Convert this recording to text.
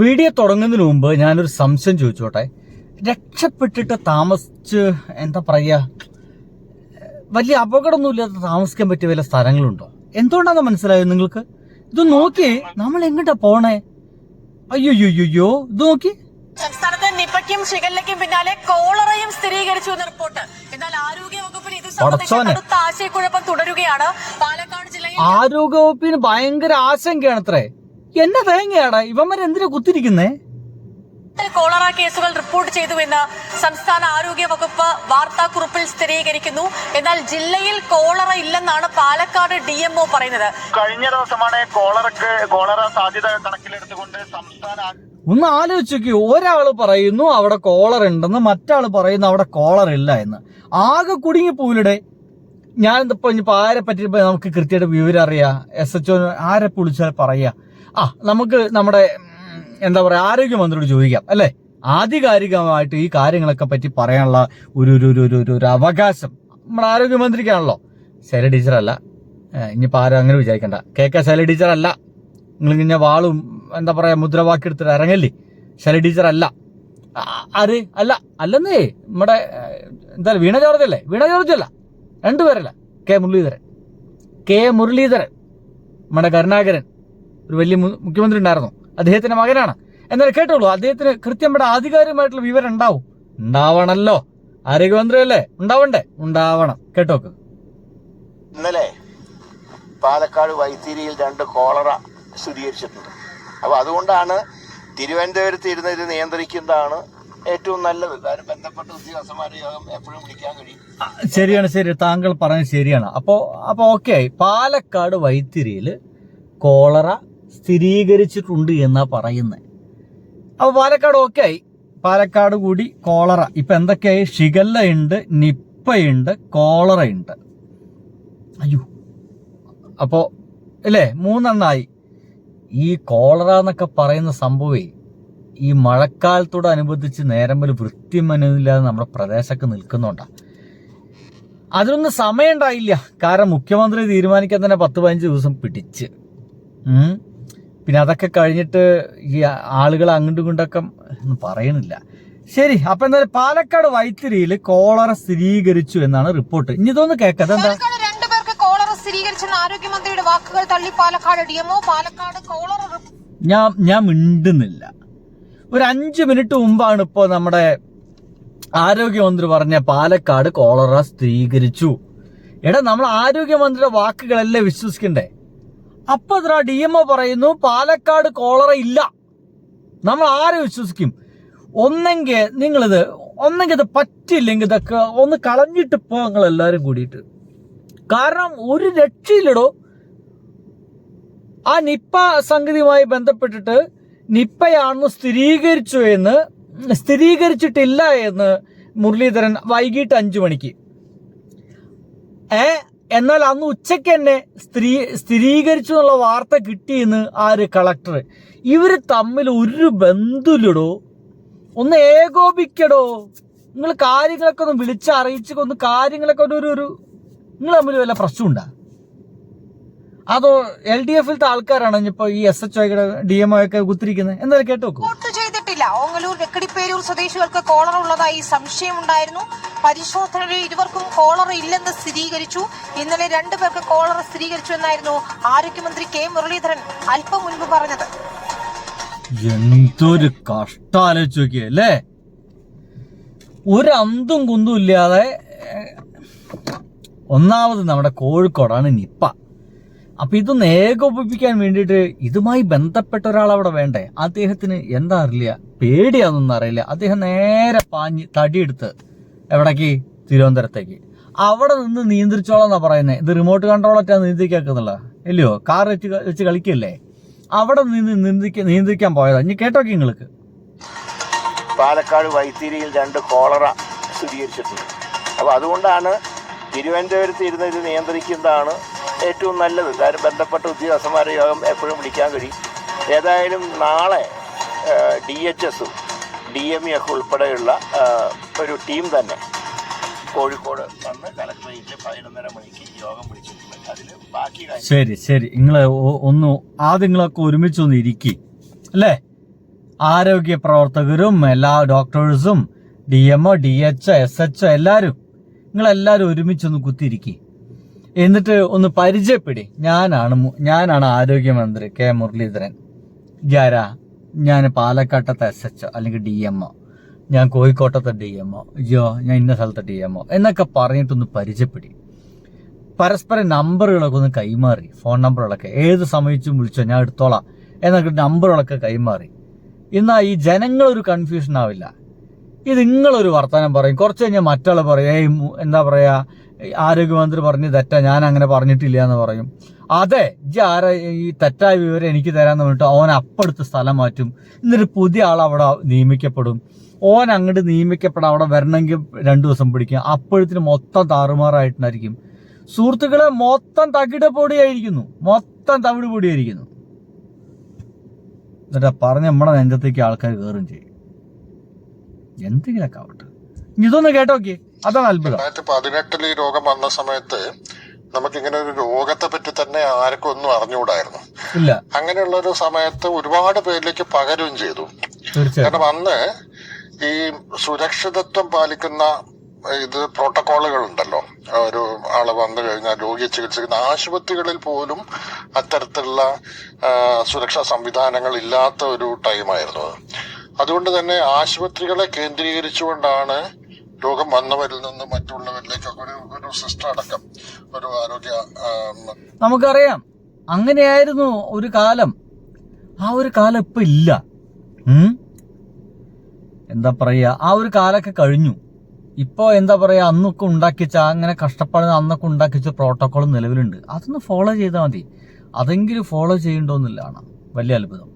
Video തുടങ്ങുന്നതിന് മുമ്പ് ഞാനൊരു സംശയം ചോദിച്ചോട്ടെ. രക്ഷപ്പെട്ടിട്ട് താമസിച്ച് എന്താ പറയുക, വലിയ അപകടമൊന്നുമില്ലാതെ താമസിക്കാൻ പറ്റിയ വല്ല സ്ഥലങ്ങളുണ്ടോ? എന്തുകൊണ്ടാണെന്ന് മനസ്സിലായോ നിങ്ങൾക്ക്? ഇത് നോക്കി നമ്മൾ എങ്ങോട്ടാ പോണേ? അയ്യോയ്യോയ്യോ, ഇത് നോക്കി. സംസ്ഥാനത്ത് നിപയ്ക്കും ഷിഗല്ലയ്ക്കും പിന്നാലെ കോളറയും സ്ഥിരീകരിച്ചു എന്ന റിപ്പോർട്ട്. എന്നാൽ ആരോഗ്യവകുപ്പിന് ഇത് സംബന്ധിച്ച് കടുത്ത ആശയക്കുഴപ്പം തുടരുകയാണ്. പാലക്കാട് ജില്ലയിൽ ആരോഗ്യവകുപ്പിന് ഭയങ്കര ആശങ്കയാണത്രേ. എന്നെ തേങ്ങയാണ് ഇവന്മാരെന്തിനാ കുത്തിരിക്കുന്നേ? കോളറ കേസുകൾ റിപ്പോർട്ട് ചെയ്തുവെന്ന് സംസ്ഥാന ആരോഗ്യ വകുപ്പ് വാർത്താക്കുറിപ്പിൽ സ്ഥിരീകരിക്കുന്നു. എന്നാൽ ജില്ലയിൽ കോളറ ഇല്ലെന്നാണ് പാലക്കാട് DMO പറയുന്നത്. കഴിഞ്ഞ ദിവസമാണ് കോളറ സാധ്യത കണക്കിലെടുത്തുകൊണ്ട് സംസ്ഥാന ഒന്ന് ആലോചിച്ചു. ഒരാള് പറയുന്നു അവിടെ കോളർ ഉണ്ടെന്ന്, മറ്റാള് പറയുന്നു അവിടെ കോളർ ഇല്ല എന്ന്. ആകെ കുടുങ്ങി പോയില്ലേ. ഞാൻ ഇപ്പൊ ആരെ പറ്റി നമുക്ക് കൃത്യമായിട്ട് വിവരം അറിയാം. SHO ആരെ വിളിച്ചാൽ പറയാ. നമുക്ക് നമ്മുടെ എന്താ പറയാ ആരോഗ്യമന്ത്രിയോട് ചോദിക്കാം അല്ലെ. ആധികാരികമായിട്ട് ഈ കാര്യങ്ങളൊക്കെ പറ്റി പറയാനുള്ള ഒരു അവകാശം നമ്മുടെ ആരോഗ്യമന്ത്രിക്കാണല്ലോ. ശൈല ടീച്ചറല്ല, ഇനിയിപ്പോൾ ആരും അങ്ങനെ വിചാരിക്കണ്ട. ശൈല ടീച്ചറല്ല. നിങ്ങളിങ്ങനെ വാളും എന്താ പറയാ മുദ്രാവാക്യം എടുത്തിട്ട് ഇറങ്ങല്ലേ. ശൈല ടീച്ചറല്ല. ആര് അല്ല അല്ലെന്നേ നമ്മുടെ എന്താ വീണ ജോർജ് അല്ലേ? വീണ ജോർജ് അല്ല, രണ്ടുപേരല്ല. കെ മുരളീധരൻ നമ്മുടെ കരുണാകരൻ ഒരു വലിയ മുഖ്യമന്ത്രി ഉണ്ടായിരുന്നു, അദ്ദേഹത്തിന്റെ മകനാണ്. എന്നാൽ കേട്ടോളൂ, അദ്ദേഹത്തിന് കൃത്യമായിട്ട് ആധികാരികമായിട്ടുള്ള വിവരം ഉണ്ടാവണല്ലോ. ആരോഗ്യമന്ത്രിയല്ലേ, ഉണ്ടാവണം. കേട്ടോക്ക്. ഇന്നലെ പാലക്കാട് വൈത്തിരിയിൽ 2 കോളറ സ്ഥിരീകരിച്ചിട്ടുണ്ട്. അപ്പോൾ അതുകൊണ്ടാണ് തിരുവനന്തപുരത്ത് ഇരുന്ന് ഇത് നിയന്ത്രിക്കുന്നതാണ് ഏറ്റവും നല്ലത്. കാര്യം ബന്ധപ്പെട്ട ഉദ്യോഗസ്ഥന്മാരെ യോഗം എപ്പോഴും വിളിക്കാൻ കഴിയും. ശരി, താങ്കൾ പറഞ്ഞത് ശരിയാണ്. അപ്പോ ഓക്കെ ആയി. പാലക്കാട് വൈത്തിരിയിൽ കോളറ സ്ഥിരീകരിച്ചിട്ടുണ്ട് എന്നാ പറയുന്നത്. അപ്പൊ പാലക്കാട് ഓക്കെ ആയി. പാലക്കാട് കൂടി കോളറ. ഇപ്പൊ എന്തൊക്കെയായി? ഷിഗല്ല ഉണ്ട്, നിപ്പയുണ്ട്, കോളറ ഉണ്ട്. അയ്യോ, അപ്പോ അല്ലേ 3 എണ്ണമായി. ഈ കോളറ എന്നൊക്കെ പറയുന്ന സംഭവേ ഈ മഴക്കാലത്തോടനുബന്ധിച്ച് നേരമ്പല് വൃത്തിമനമില്ലാതെ നമ്മുടെ പ്രദേശമൊക്കെ നിൽക്കുന്നുണ്ടാ. അതിനൊന്നും സമയം ഉണ്ടായില്ല. കാരണം മുഖ്യമന്ത്രി തീരുമാനിക്കാൻ തന്നെ 10-15 ദിവസം പിടിച്ച്. പിന്നെ അതൊക്കെ കഴിഞ്ഞിട്ട് ഈ ആളുകൾ അങ്ങോട്ടും ഇങ്ങോട്ടൊക്കെ ഒന്നും പറയണില്ല. ശരി, അപ്പൊ എന്തായാലും പാലക്കാട് വൈത്തിരിയിൽ കോളറ സ്ഥിരീകരിച്ചു എന്നാണ് റിപ്പോർട്ട്. ഇനി ഇതൊന്ന് കേൾക്കാം. എന്താ 2 പേർക്ക് കോളറ സ്ഥിരീകരിച്ചെന്ന ആരോഗ്യമന്ത്രിയുടെ വാക്കുകൾ തള്ളി പാലക്കാട് DMO. പാലക്കാട് കോളറ ഞാൻ മിണ്ടുന്നില്ല. ഒരു 5 മിനിറ്റ് മുമ്പാണ് ഇപ്പോ നമ്മുടെ ആരോഗ്യമന്ത്രി പറഞ്ഞ പാലക്കാട് കോളറ സ്ഥിരീകരിച്ചു. നമ്മൾ ആരോഗ്യമന്ത്രിയുടെ വാക്കുകളല്ലേ വിശ്വസിക്കണ്ടേ? അപ്പൊ DMO പറയുന്നു പാലക്കാട് കോളറ ഇല്ല. നമ്മൾ ആരെ വിശ്വസിക്കും? ഒന്നെങ്കിൽ ഇത് പറ്റില്ലെങ്കിൽ ഇതൊക്കെ ഒന്ന് കളഞ്ഞിട്ട് പോ നിങ്ങൾ എല്ലാവരും കൂടിയിട്ട്. കാരണം ഒരു രക്ഷയില്ലടോ. ആ നിപ്പ സംഗതിയുമായി ബന്ധപ്പെട്ടിട്ട് നിപ്പയാണെന്ന് സ്ഥിരീകരിച്ചിട്ടില്ല എന്ന് മുരളീധരൻ വൈകിട്ട് 5 മണിക്ക്. എന്നാൽ അന്ന് ഉച്ചയ്ക്ക് തന്നെ സ്ഥിരീകരിച്ചു എന്നുള്ള വാർത്ത കിട്ടിയെന്ന് കളക്ടർ. ഇവര് തമ്മിൽ ഒരു ബന്ധുല്ലടോ. ഒന്ന് ഏകോപിക്കടോ. നിങ്ങൾ കാര്യങ്ങളൊക്കെ ഒന്ന് വിളിച്ചറിയിച്ച് ഒന്ന് കാര്യങ്ങളൊക്കെ നിങ്ങൾ തമ്മിൽ വല്ല പ്രശ്നമുണ്ടാ? അതോ LDF-ത്തെ ആൾക്കാരാണ് ഇപ്പൊ ഈ SHO DMO ഒക്കെ കുത്തിരിക്കുന്നത്? എന്തായാലും കേട്ടോക്കൂ. ചെയ്തിട്ടില്ല. ഓങ്ങല്ലൂർ വെക്കടിപ്പേരൂർ സ്വദേശികൾക്ക് കോളറ ഉള്ളതായി സംശയമുണ്ടായിരുന്നു. പരിശോധനയിൽ ഇരുവർക്കും കോളറ ഇല്ലെന്ന് സ്ഥിരീകരിച്ചു. ഇന്നലെ 2 പേർക്ക് കോളറ സ്ഥിരീകരിച്ചു എന്നായിരുന്നു ആരോഗ്യമന്ത്രി K മുരളീധരൻ അല്പം മുൻപ് പറഞ്ഞത്. എന്തൊരു കഷ്ടാലോചിച്ച് നോക്കിയല്ലേ. ഒരു അന്തും കുന്തും ഇല്ലാതെ. ഒന്നാമത് നമ്മുടെ കോഴിക്കോടാണ് നിപ്പ. അപ്പൊ ഇതൊന്ന് ഏകോപിപ്പിക്കാൻ വേണ്ടിയിട്ട് ഇതുമായി ബന്ധപ്പെട്ട ഒരാൾ അവിടെ വേണ്ടേ? അദ്ദേഹത്തിന് എന്താ അറിയില്ല, പേടിയാണെന്നൊന്നും അറിയില്ല. അദ്ദേഹം നേരെ പാഞ്ഞ് തടിയെടുത്ത് എവിടേക്ക്? തിരുവനന്തപുരത്തേക്ക്. അവിടെ നിന്ന് നിയന്ത്രിച്ചോളാം എന്നാ പറയുന്നത്. ഇത് റിമോട്ട് കൺട്രോളൊക്കെ നിയന്ത്രിക്കാക്കുന്നുള്ള ഇല്ലയോ? കാർ വെച്ച് കളിക്കല്ലേ? അവിടെ നിന്ന് നിയന്ത്രിക്കാൻ പോയതാ. ഇനി കേട്ടോക്കെ നിങ്ങൾക്ക്. പാലക്കാട് വൈത്തിരിയിൽ 2 കോളറ സ്ഥിരീകരിച്ചിട്ടുണ്ട്. അപ്പോൾ അതുകൊണ്ടാണ് തിരുവനന്തപുരത്ത് ഇരുന്ന് ഇത് നിയന്ത്രിക്കുന്നതാണ് ഏറ്റവും നല്ലത്. കാര്യം ബന്ധപ്പെട്ട ഉദ്യോഗസ്ഥന്മാരെ യോഗം എപ്പോഴും വിളിക്കാൻ കഴിയും. ഏതായാലും നാളെ DHS-ഉം DME ഒക്കെ ഉൾപ്പെടെയുള്ള ഒരു ടീം തന്നെ കോഴിക്കോട് വന്ന് കലക്ടറേറ്റിൽ 11:30 മണിക്ക് യോഗം വിളിച്ചിട്ടുണ്ട്. അതിൽ ബാക്കി ശരി നിങ്ങളൊക്കെ ഒരുമിച്ചൊന്ന് ഇരിക്കി അല്ലേ? ആരോഗ്യ പ്രവർത്തകരും എല്ലാ ഡോക്ടേഴ്സും DMO, DHO, SHO എല്ലാവരും നിങ്ങളെല്ലാവരും ഒരുമിച്ചൊന്ന് കുത്തിയിരിക്കുക. എന്നിട്ട് ഒന്ന് പരിചയപ്പെടി. ഞാനാണ് ആരോഗ്യമന്ത്രി K. മുരളീധരൻ. ജാരാ, ഞാൻ പാലക്കാട്ടത്തെ SHO അല്ലെങ്കിൽ DMO, ഞാൻ കോഴിക്കോട്ടത്തെ DMO, ഞാൻ ഇന്ന സ്ഥലത്തെ DMO എന്നൊക്കെ പറഞ്ഞിട്ടൊന്ന് പരിചയപ്പെടി. പരസ്പരം നമ്പറുകളൊക്കെ ഒന്ന് കൈമാറി, ഫോൺ നമ്പറുകളൊക്കെ ഏത് സമയത്തും വിളിച്ചോ, ഞാൻ എടുത്തോളാം എന്നൊക്കെ നമ്പറുകളൊക്കെ കൈമാറി. എന്നാൽ ഈ ജനങ്ങളൊരു കൺഫ്യൂഷൻ ആവില്ല. ഇത് നിങ്ങളൊരു വർത്തമാനം പറയും, കുറച്ച് കഴിഞ്ഞാൽ മറ്റാൾ പറയും, എന്താ പറയുക, ആരോഗ്യമന്ത്രി പറഞ്ഞ് തെറ്റാ, ഞാൻ അങ്ങനെ പറഞ്ഞിട്ടില്ല എന്ന് പറയും. അതെ, ഈ തെറ്റായ വിവരം എനിക്ക് തരാമെന്ന് പറഞ്ഞിട്ട് ഓൻ അപ്പെടുത്ത് സ്ഥലം മാറ്റും. എന്നിട്ട് പുതിയ ആൾ അവിടെ നിയമിക്കപ്പെടും. ഓൻ അങ്ങോട്ട് നിയമിക്കപ്പെടാൻ അവിടെ വരണമെങ്കിൽ 2 ദിവസം പിടിക്കും. അപ്പോഴത്തിന് മൊത്തം താറുമാറായിട്ടുണ്ടായിരിക്കും. സുഹൃത്തുക്കളെ, മൊത്തം തകിട് പൊടിയായിരിക്കുന്നു, മൊത്തം തവിട് പൊടിയായിരിക്കുന്നു. എന്നിട്ട് പറഞ്ഞ് നമ്മുടെ നെഞ്ചത്തേക്ക് ആൾക്കാർ കയറും ചെയ്യും. എന്തെങ്കിലൊക്കെ ആവട്ടെ. ഇതൊന്ന് കേട്ടോക്കി, അതാണ് അത്ഭുതം. 2018 ഈ രോഗം വന്ന സമയത്ത് നമുക്കിങ്ങനെ ഒരു രോഗത്തെ പറ്റി തന്നെ ആർക്കും ഒന്നും അറിഞ്ഞുകൂടായിരുന്നു. ഇല്ല, അങ്ങനെയുള്ള ഒരു സമയത്ത് ഒരുപാട് പേരിലേക്ക് പകരുകയും ചെയ്തു. തീർച്ചയായും. കാരണം അന്ന് ഈ സുരക്ഷിതത്വം പാലിക്കുന്ന ഇത് പ്രോട്ടോകോളുകൾ ഉണ്ടല്ലോ. ഒരു ആള് വന്നു കഴിഞ്ഞാൽ രോഗിയെ ചികിത്സിക്കുന്ന ആശുപത്രികളിൽ പോലും അത്തരത്തിലുള്ള സുരക്ഷാ സംവിധാനങ്ങൾ ഇല്ലാത്ത ഒരു ടൈമായിരുന്നു അത്. അതുകൊണ്ട് തന്നെ ആശുപത്രികളെ കേന്ദ്രീകരിച്ചുകൊണ്ടാണ് രോഗം വന്നവരിൽ നിന്ന് മറ്റുള്ളവരിലേക്കൊക്കെ ഒരു സിസ്റ്റം അടക്കം ഒരു ആരോഗ്യ നമുക്കറിയാം. അങ്ങനെയായിരുന്നു ഒരു കാലം. ആ ഒരു കാലം ഇപ്പൊ ഇല്ല. എന്താ പറയാ, ആ ഒരു കാലമൊക്കെ കഴിഞ്ഞു. ഇപ്പൊ എന്താ പറയാ, അന്നൊക്കെ ഉണ്ടാക്കിച്ച അങ്ങനെ കഷ്ടപ്പാടുന്ന അന്നൊക്കെ ഉണ്ടാക്കിച്ച പ്രോട്ടോകോൾ നിലവിലുണ്ട്. അതൊന്ന് ഫോളോ ചെയ്താൽ മതി. അതെങ്കിലും ഫോളോ ചെയ്യണ്ടോന്നില്ലാണ് വലിയ അത്ഭുതം.